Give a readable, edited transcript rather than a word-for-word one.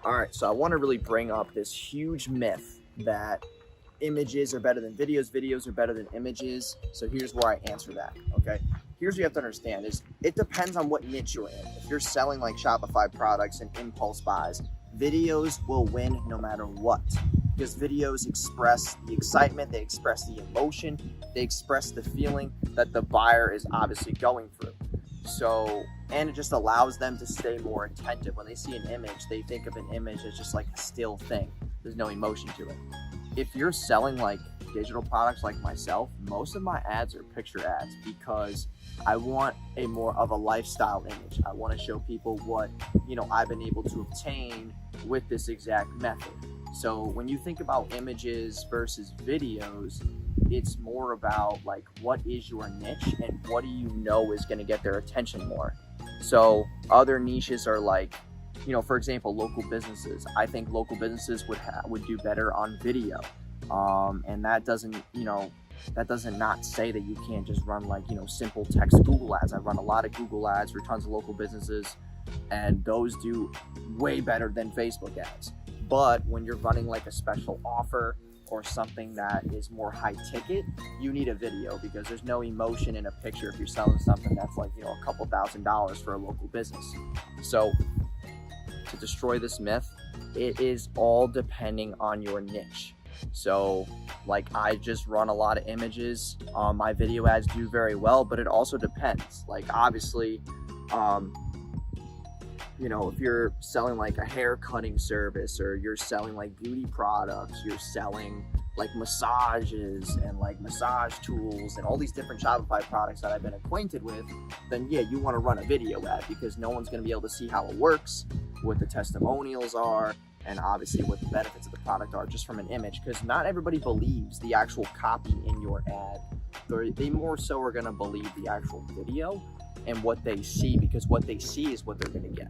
All right, so I want to really bring up this huge myth that images are better than videos, videos are better than images. So here's where I answer that, okay? Here's what you have to understand is it depends on what niche you're in. If you're selling like Shopify products and impulse buys, videos will win no matter what. Because videos express the excitement, they express the emotion, they express the feeling that the buyer is obviously going through. So, and it just allows them to stay more attentive. When they see an image, they think of an image as just like a still thing. There's no emotion to it. If you're selling like digital products like myself, most of my ads are picture ads because I want a more of a lifestyle image. I want to show people what, I've been able to obtain with this exact method. So when you think about images versus videos, it's more about like what is your niche and what do you know is going to get their attention more. So other niches are like, for example, local businesses. I think local businesses would do better on video, and that doesn't not say that you can't just run like simple text Google ads. I run a lot of Google ads for tons of local businesses, and those do way better than Facebook ads. But when you're running like a special offer or something that is more high ticket, you need a video because there's no emotion in a picture if you're selling something that's like a couple $1,000s for a local business. So to destroy this myth, it is all depending on your niche. So like I just run a lot of images. My video ads do very well, but it also depends. Like obviously, if you're selling like a hair cutting service or you're selling like beauty products, you're selling like massages and like massage tools and all these different Shopify products that I've been acquainted with, then yeah, you want to run a video ad because no one's going to be able to see how it works, what the testimonials are, and obviously what the benefits of the product are just from an image, because not everybody believes the actual copy in your ad. They more so are going to believe the actual video and what they see, because what they see is what they're going to get.